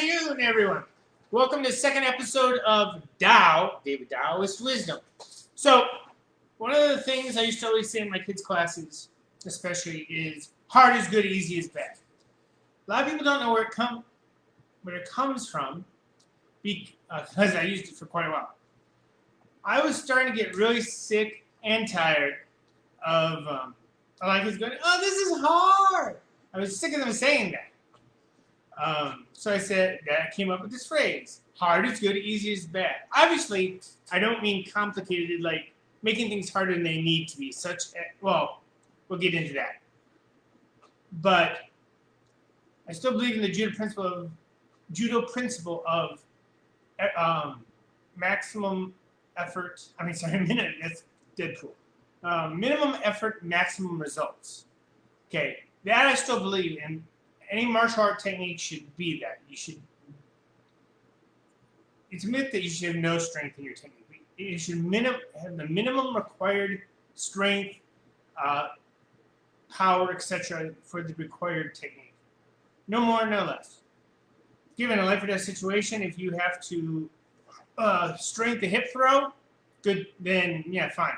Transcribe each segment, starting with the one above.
afternoon, everyone. Welcome to the second episode of Tao, David Taoist Wisdom. So, one of the things I used to always say in my kids' classes, especially, is hard is good, easy is bad. A lot of people don't know where it comes from, because I used it for quite a while. I was starting to get really sick and tired of a lot of kids going, "Oh, this is hard." I was sick of them saying that. So I said that I came up with this phrase: hard is good, easy is bad. Obviously, I don't mean complicated, like making things harder than they need to be. Well, we'll get into that. But I still believe in the judo principle of maximum effort. That's Deadpool. Minimum effort, maximum results. Okay, that I still believe in. Any martial art technique should be that. It's a myth that you should have no strength in your technique. You should have the minimum required strength, power, etc. for the required technique. No more, no less. Given a life or death situation, if you have to strength a hip throw, good, then yeah, fine.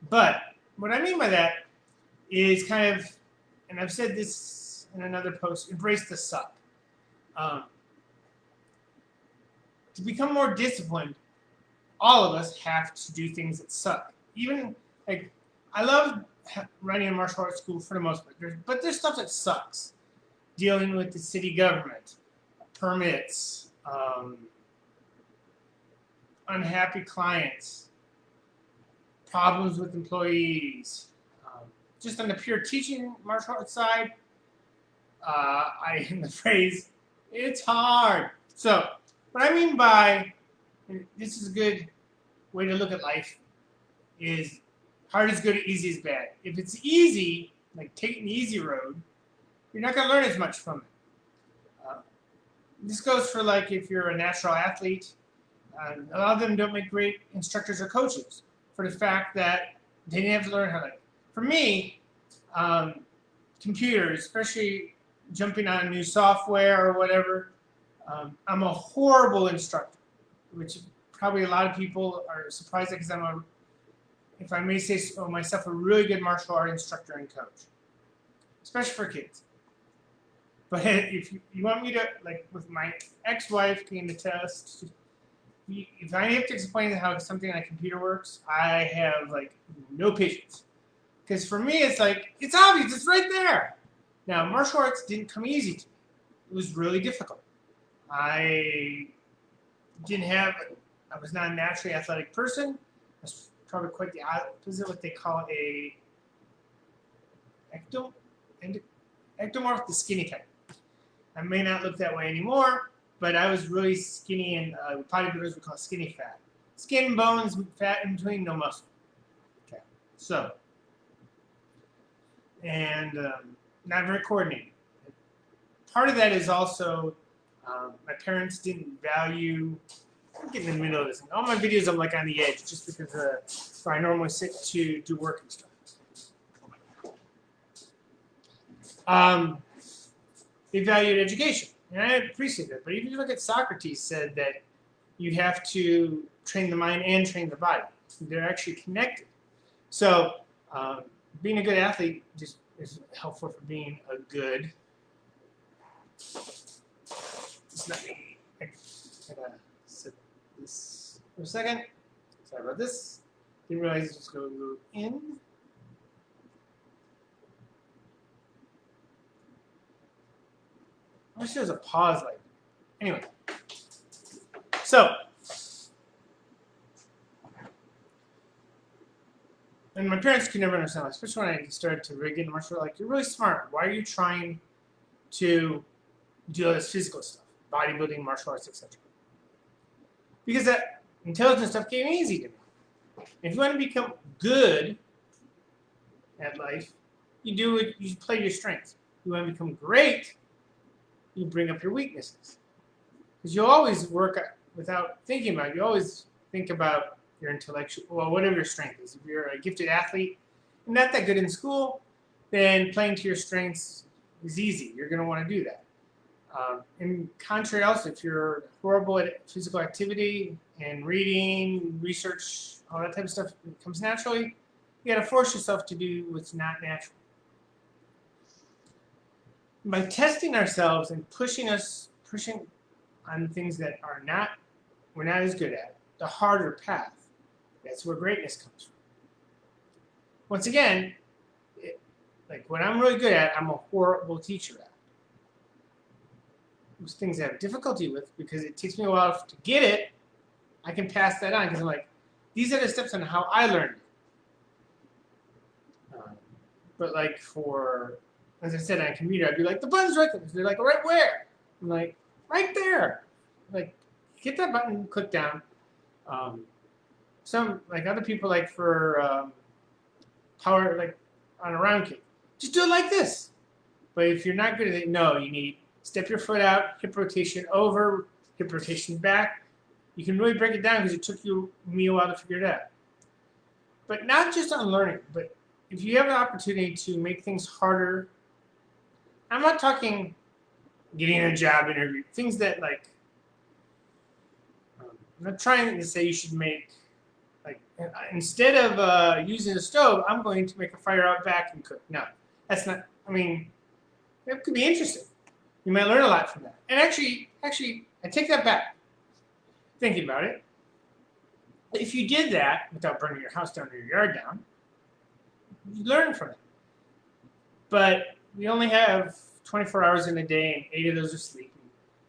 But what I mean by that is kind of, and I've said this in another post, embrace the suck. To become more disciplined, all of us have to do things that suck. Even, like, I love running a martial arts school for the most part, but there's stuff that sucks. Dealing with the city government, permits, unhappy clients, problems with employees. Just on the pure teaching martial arts side, I am the phrase, it's hard. So, what I mean by, this is a good way to look at life, is hard is good, easy is bad. If it's easy, like taking the easy road, you're not going to learn as much from it. This goes for, like, if you're a natural athlete. A lot of them don't make great instructors or coaches for the fact that they didn't have to learn how to. For me, computers, especially jumping on new software or whatever, I'm a horrible instructor, which probably a lot of people are surprised at, because I'm if I may say so myself, a really good martial art instructor and coach, especially for kids. But if you want me to, like with my ex-wife being the test, if I have to explain how something on a computer works, I have, like, no patience. Because for me, it's like, it's obvious, it's right there. Now, martial arts didn't come easy to me. It was really difficult. I was not a naturally athletic person. I was probably quite the opposite, what they call a ectomorph, the skinny type. I may not look that way anymore, but I was really skinny, and bodybuilders would call skinny fat. Skin, bones, fat in between, no muscle. Okay, so, and not very coordinated. Part of that is also my parents didn't value. I'm getting in the middle of this. All my videos I'm like on the edge, just because where I normally sit to do work and stuff. They valued education, and I appreciate that. But even if you look at Socrates, said that you have to train the mind and train the body. They're actually connected. So being a good athlete just is helpful for being a good. Just let me. I gotta set this for a second. Sorry about this. Didn't realize this was going to go in. I wish there was a pause like. Anyway, so. And my parents could never understand, especially when I started to rig into martial art. Like, you're really smart. Why are you trying to do all this physical stuff, bodybuilding, martial arts, etc.? Because that intelligence stuff came easy to me. If you want to become good at life, you do it. You play your strengths. You want to become great, you bring up your weaknesses. Because you'll always work without thinking about it. You always think about your intellectual, well, whatever your strength is. If you're a gifted athlete and not that good in school, then playing to your strengths is easy. You're going to want to do that. In contrary, also, if you're horrible at physical activity and reading, research, all that type of stuff comes naturally, you got to force yourself to do what's not natural. By testing ourselves and pushing on things that we're not as good at, the harder path, that's where greatness comes from. Once again, like what I'm really good at, I'm a horrible teacher at. Those things I have difficulty with because it takes me a while to get it. I can pass that on because I'm like, these are the steps on how I learned it. But like for, as I said, on a computer, I'd be like, the button's right there. They're like, right where? I'm like, right there. Like, hit that button, click down. Some, like other people, like for power, like on a round kick, just do it like this. But if you're not good at it, no, you need step your foot out, hip rotation over, hip rotation back. You can really break it down because it took me a while to figure it out. But not just on learning, but if you have an opportunity to make things harder, I'm not talking getting a job interview, things that like, I'm not trying to say you should make, like, instead of using a stove, I'm going to make a fire out back and cook. No, that's not, I mean, it could be interesting. You might learn a lot from that. And actually, I take that back. Thinking about it, if you did that without burning your house down or your yard down, you learn from it. But we only have 24 hours in a day, and 8 of those are sleeping.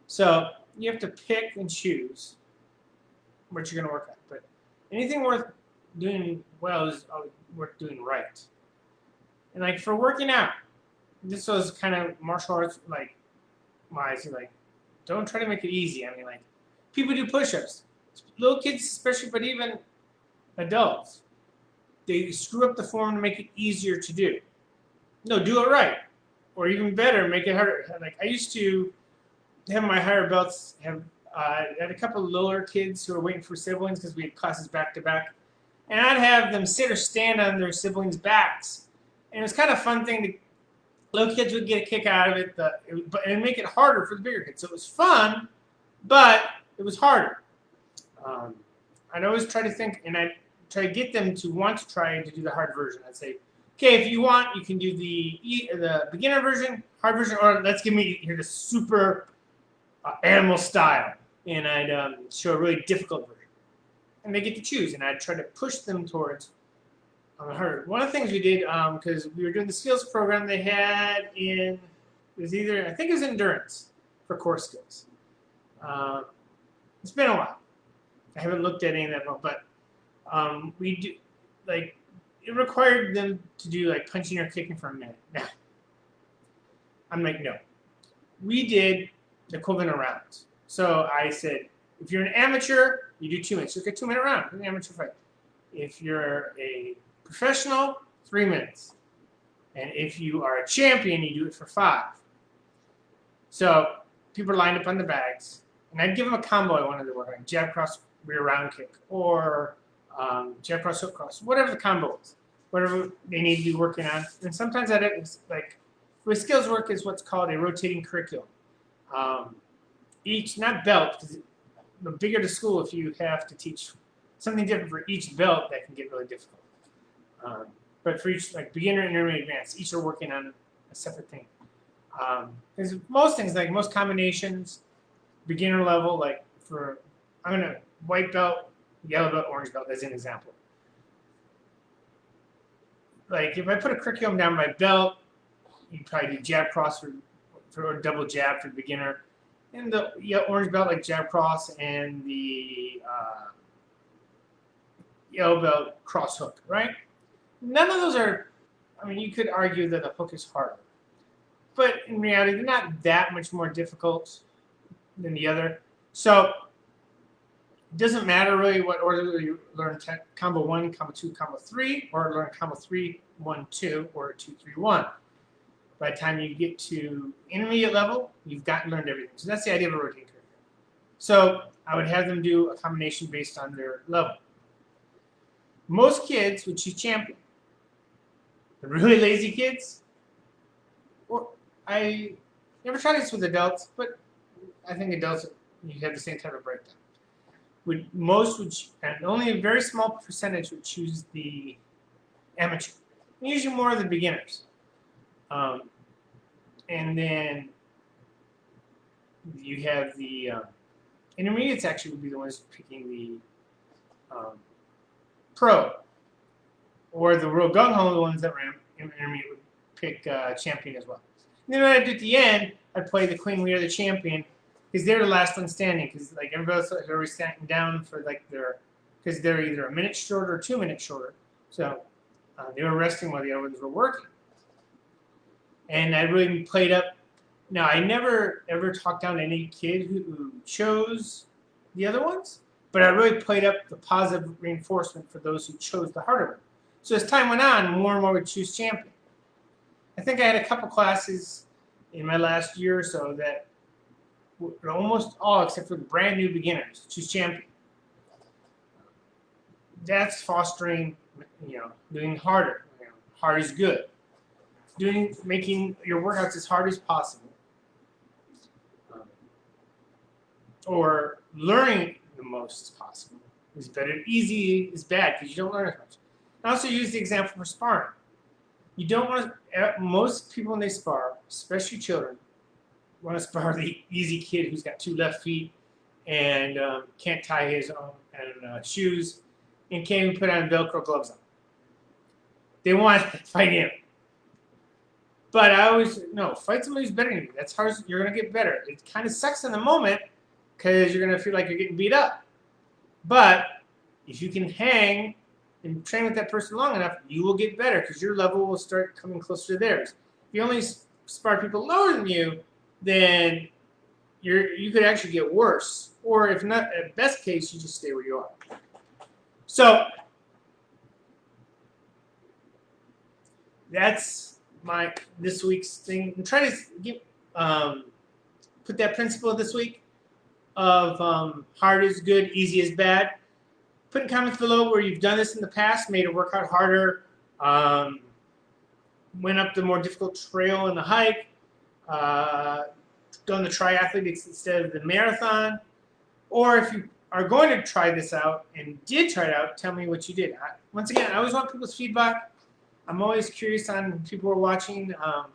So you have to pick and choose what you're going to work on. But anything worth doing well is worth doing right. And like for working out, this was kind of martial arts like wise. Like, don't try to make it easy. I mean, like, people do push-ups. Little kids especially, but even adults. They screw up the form to make it easier to do. No, do it right. Or even better, make it harder. Like, I used to have my higher belts have had a couple of lower kids who were waiting for siblings because we had classes back to back. And I'd have them sit or stand on their siblings' backs. And it was kind of a fun thing to, little kids would get a kick out of it, and make it harder for the bigger kids. So it was fun, but it was harder. I'd always try to think, and I'd try to get them to want to try to do the hard version. I'd say, okay, if you want, you can do the beginner version, hard version, or let's give me here the super animal style. And I'd show a really difficult version. And they get to choose, and I'd try to push them towards the harder. One of the things we did, because we were doing the skills program they had in, it was either, I think it was endurance for core skills. It's been a while. I haven't looked at any of that, but we do, like, it required them to do like punching or kicking for a minute. Now, I'm like, no. We did the equivalent of rounds. So I said, if you're an amateur, you do 2 minutes. It's a 2-minute round, an amateur fight. If you're a professional, 3 minutes. And if you are a champion, you do it for 5. So people are lined up on the bags. And I'd give them a combo I wanted to work on, jab, cross, rear round kick, or jab, cross, hook, cross, whatever the combo is, whatever they need to be working on. And sometimes that is like, with skills work is what's called a rotating curriculum. Each, not belt, because the bigger the school, if you have to teach something different for each belt, that can get really difficult. But for each, like beginner, intermediate, advanced, each are working on a separate thing. Because most things, like most combinations, beginner level, like for, I'm going to white belt, yellow belt, orange belt as an example. Like if I put a curriculum down my belt, you probably do jab cross for double jab for the beginner, and the orange belt like jab cross, and the yellow belt cross hook, right? None of those are, I mean, you could argue that the hook is harder, but in reality, they're not that much more difficult than the other. So it doesn't matter really what order you learn combo 1, combo 2, combo 3, or learn combo 3, 1, 2, or 2, 3, 1. By the time you get to intermediate level, you've learned everything. So that's the idea of a rotating curriculum. So I would have them do a combination based on their level. Most kids would choose champion. The really lazy kids, I Never tried this with adults, but I think adults, you have the same type of breakdown. And only a very small percentage would choose the amateur. Usually more of the beginners. And then you have the intermediates actually would be the ones picking the pro. Or the real gung-ho, the ones that were intermediate would pick champion as well. And then what I'd do at the end, I'd play the queen, we are the champion, because they're the last one standing. Because like everybody else is always standing down for like because they're either a minute shorter or 2 minutes shorter. So they were resting while the other ones were working. And I really played up. Now I never ever talked down to any kid who chose the other ones, but I really played up the positive reinforcement for those who chose the harder one. So as time went on, more and more would choose champion. I think I had a couple classes in my last year or so that were almost all, except for the brand new beginners, choose champion. That's fostering, doing harder. Hard is good. Making your workouts as hard as possible. Or learning the most as possible is better. Easy is bad because you don't learn as much. I also use the example for sparring. You don't want to, most people when they spar, especially children, want to spar the easy kid who's got 2 left feet and can't tie his own shoes and can't even put on Velcro gloves on. They want to fight him. But I always, no, fight somebody who's better than you. That's hard. You're going to get better. It kind of sucks in the moment because you're going to feel like you're getting beat up. But if you can hang and train with that person long enough, you will get better because your level will start coming closer to theirs. If you only spar people lower than you, then you could actually get worse. Or if not, at best case, you just stay where you are. So that's this week's thing. I'm trying to put that principle this week of hard is good, easy is bad. Put in comments below where you've done this in the past, made a workout harder, went up the more difficult trail in the hike, done the triathlete instead of the marathon, or if you are going to try this out and did try it out, tell me what you did. Once again, I always want people's feedback. I'm always curious on people who are watching, how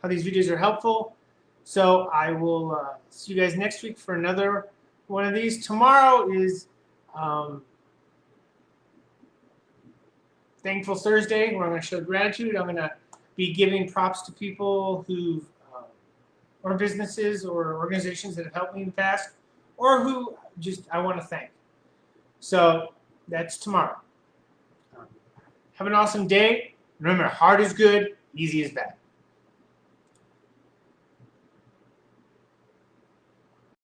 these videos are helpful. So I will see you guys next week for another one of these. Tomorrow is Thankful Thursday, where I'm going to show gratitude. I'm going to be giving props to people who've, or businesses or organizations that have helped me in the past, or who just I want to thank. So that's tomorrow. Have an awesome day. Remember, hard is good, easy is bad.